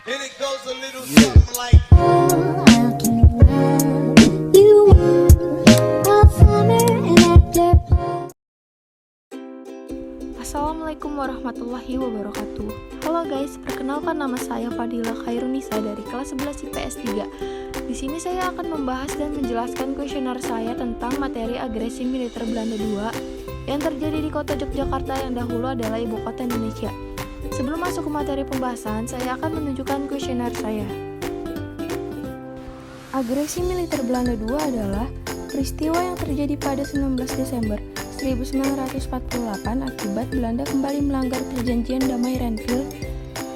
And it goes a little something like Assalamualaikum warahmatullahi wabarakatuh. Halo guys, perkenalkan nama saya Fadila Khairunisa dari kelas 11 IPS 3. Di sini saya akan membahas dan menjelaskan kuesioner saya tentang materi agresi militer Belanda II yang terjadi di kota Yogyakarta yang dahulu adalah ibu kota Indonesia. Sebelum masuk ke materi pembahasan, saya akan menunjukkan kuesioner saya. Agresi militer Belanda II adalah peristiwa yang terjadi pada 19 Desember 1948 akibat Belanda kembali melanggar perjanjian damai Renville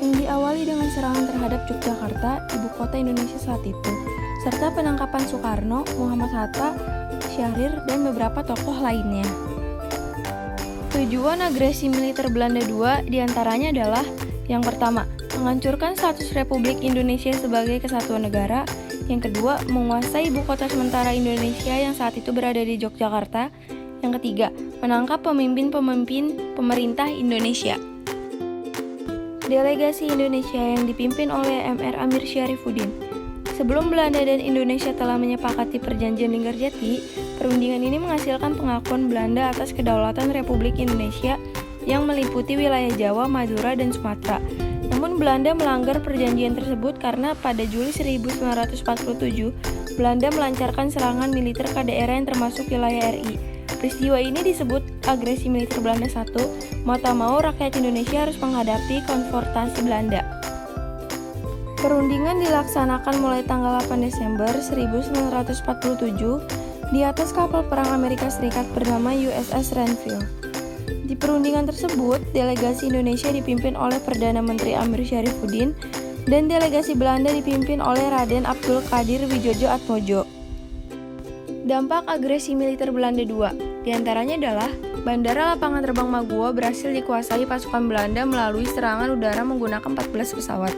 yang diawali dengan serangan terhadap Yogyakarta, ibu kota Indonesia saat itu, serta penangkapan Soekarno, Muhammad Hatta, Syahrir, dan beberapa tokoh lainnya. Tujuan agresi militer Belanda II diantaranya adalah: yang pertama, menghancurkan status Republik Indonesia sebagai kesatuan negara; yang kedua, menguasai ibu kota sementara Indonesia yang saat itu berada di Yogyakarta; yang ketiga, menangkap pemimpin-pemimpin pemerintah Indonesia. Delegasi Indonesia yang dipimpin oleh Mr. Amir Syarifuddin. Sebelum Belanda dan Indonesia telah menyepakati perjanjian Linggarjati, perundingan ini menghasilkan pengakuan Belanda atas kedaulatan Republik Indonesia yang meliputi wilayah Jawa, Madura, dan Sumatera. Namun Belanda melanggar perjanjian tersebut karena pada Juli 1947, Belanda melancarkan serangan militer ke daerah yang termasuk wilayah RI. Peristiwa ini disebut agresi militer Belanda I. Mau tak mau, rakyat Indonesia harus menghadapi konfrontasi Belanda. Perundingan dilaksanakan mulai tanggal 8 Desember 1947 di atas kapal perang Amerika Serikat bernama USS Renville. Di perundingan tersebut, delegasi Indonesia dipimpin oleh Perdana Menteri Amir Syarifuddin dan delegasi Belanda dipimpin oleh Raden Abdul Qadir Widjojo-Atmojo. Dampak agresi militer Belanda II diantaranya adalah: Bandara Lapangan Terbang Maguwo berhasil dikuasai pasukan Belanda melalui serangan udara menggunakan 14 pesawat,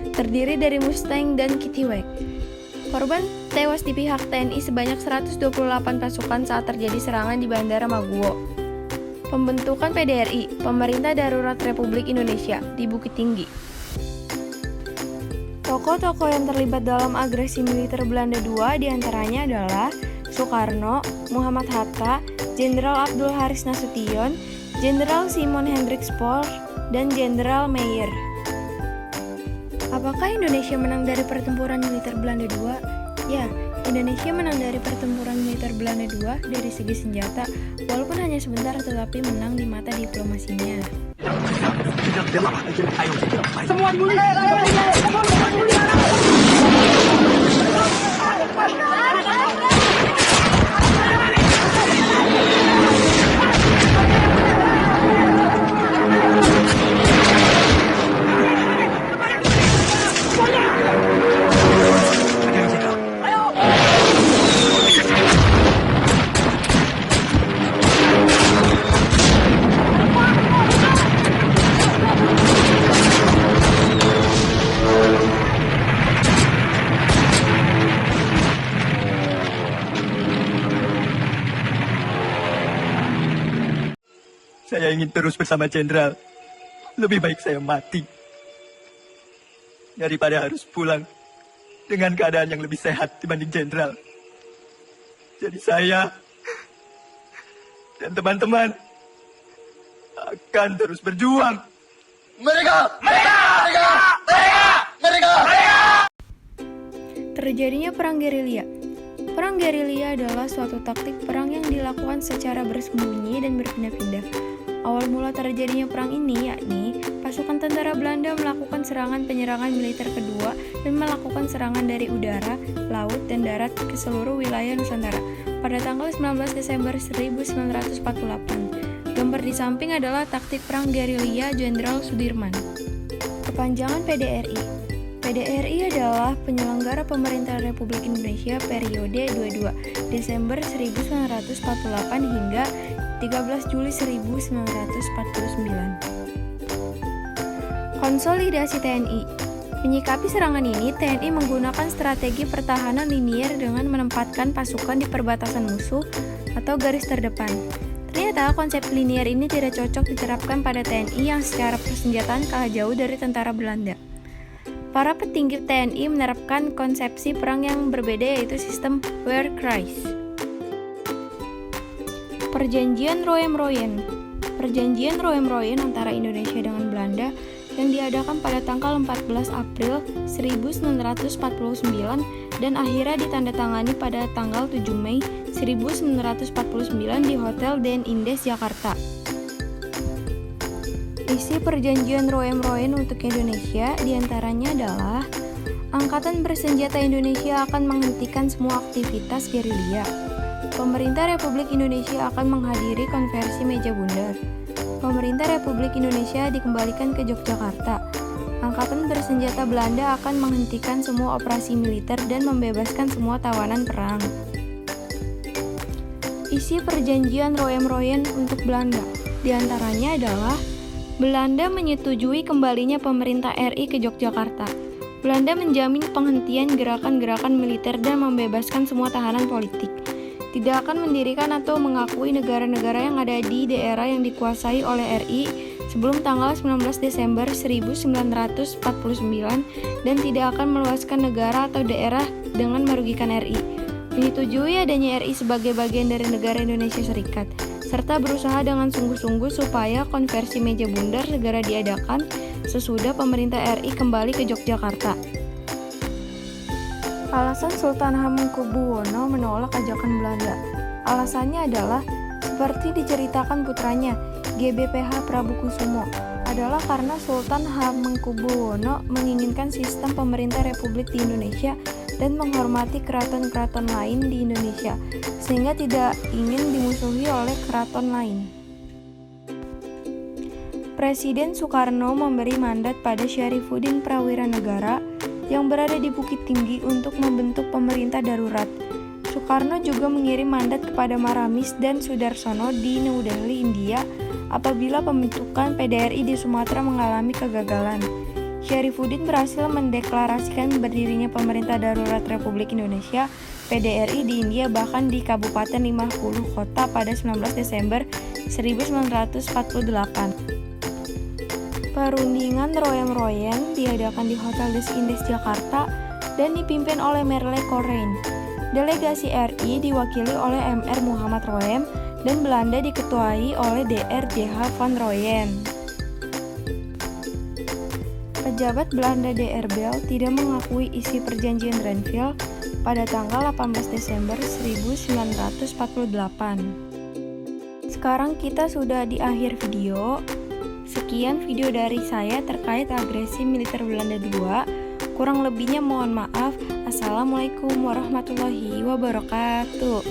terdiri dari Mustang dan Kittiwake. Korban tewas di pihak TNI sebanyak 128 pasukan saat terjadi serangan di Bandara Maguwo. Pembentukan PDRI, Pemerintah Darurat Republik Indonesia, di Bukit Tinggi. Tokoh-tokoh yang terlibat dalam agresi militer Belanda II diantaranya adalah Soekarno, Muhammad Hatta, Jenderal Abdul Haris Nasution, Jenderal Simon Hendrik Spoor, dan Jenderal Meyer. Apakah Indonesia menang dari pertempuran militer Belanda II? Ya, Indonesia menang dari pertempuran militer Belanda II dari segi senjata, walaupun hanya sebentar tetapi menang di mata diplomasinya. Semua Saya ingin terus bersama Jenderal. Lebih baik saya mati daripada harus pulang dengan keadaan yang lebih sehat dibanding Jenderal. Jadi saya dan teman-teman akan terus berjuang. Terjadinya perang gerilya. Perang gerilya adalah suatu taktik perang yang dilakukan secara bersembunyi dan berpindah-pindah. Awal mula terjadinya perang ini yakni pasukan tentara Belanda melakukan serangan penyerangan militer kedua dan melakukan serangan dari udara, laut, dan darat ke seluruh wilayah Nusantara pada tanggal 19 Desember 1948. Gambar di samping adalah taktik perang gerilya Jenderal Sudirman. Kepanjangan PDRI. PDRI adalah penyelenggara pemerintahan Republik Indonesia periode 22 Desember 1948 hingga 13 Juli 1949. Konsolidasi TNI. Menyikapi serangan ini, TNI menggunakan strategi pertahanan linier dengan menempatkan pasukan di perbatasan musuh atau garis terdepan. Ternyata konsep linier ini tidak cocok diterapkan pada TNI yang secara persenjataan kalah jauh dari tentara Belanda. Para petinggi TNI menerapkan konsepsi perang yang berbeda, yaitu sistem Wehrkreis. Perjanjian Roem-Royen. Perjanjian Roem-Royen antara Indonesia dengan Belanda yang diadakan pada tanggal 14 April 1949 dan akhirnya ditandatangani pada tanggal 7 Mei 1949 di Hotel Den Indes, Jakarta. Isi perjanjian Roem-Royen untuk Indonesia diantaranya adalah Angkatan Bersenjata Indonesia akan menghentikan semua aktivitas gerilya. Pemerintah Republik Indonesia akan menghadiri konversi meja bundar. Pemerintah Republik Indonesia dikembalikan ke Yogyakarta. Angkatan Bersenjata Belanda akan menghentikan semua operasi militer dan membebaskan semua tawanan perang. Isi perjanjian Roem-Royen untuk Belanda diantaranya adalah Belanda menyetujui kembalinya pemerintah RI ke Yogyakarta. Belanda menjamin penghentian gerakan-gerakan militer dan membebaskan semua tahanan politik. Tidak akan mendirikan atau mengakui negara-negara yang ada di daerah yang dikuasai oleh RI sebelum tanggal 19 Desember 1949 dan tidak akan meluaskan negara atau daerah dengan merugikan RI. Menyetujui adanya RI sebagai bagian dari negara Indonesia Serikat, serta berusaha dengan sungguh-sungguh supaya konversi meja bundar segera diadakan sesudah pemerintah RI kembali ke Yogyakarta. Alasan Sultan Hamengkubuwono menolak ajakan Belanda. Alasannya adalah seperti diceritakan putranya, GBPH Prabu Kusumo, adalah karena Sultan Hamengkubuwono menginginkan sistem pemerintah republik di Indonesia dan menghormati keraton-keraton lain di Indonesia, sehingga tidak ingin dimusuhi oleh keraton lain. Presiden Soekarno memberi mandat pada Syarifuddin Prawiranegara yang berada di Bukit Tinggi untuk membentuk pemerintah darurat. Soekarno juga mengirim mandat kepada Maramis dan Sudarsono di New Delhi, India, apabila pembentukan PDRI di Sumatera mengalami kegagalan. Syarifuddin berhasil mendeklarasikan berdirinya pemerintah darurat Republik Indonesia PDRI di India, bahkan di Kabupaten 50 kota pada 19 Desember 1948. Perundingan Roem-Royen diadakan di Hotel Des Indes, Jakarta dan dipimpin oleh Merle Corain. Delegasi RI diwakili oleh MR Muhammad Roem dan Belanda diketuai oleh Dr. J.H. van Royen. Pejabat Belanda Dr. Bell tidak mengakui isi perjanjian Renville pada tanggal 18 Desember 1948. Sekarang kita sudah di akhir video. Sekian video dari saya terkait agresi militer Belanda II. Kurang lebihnya mohon maaf. Assalamualaikum warahmatullahi wabarakatuh.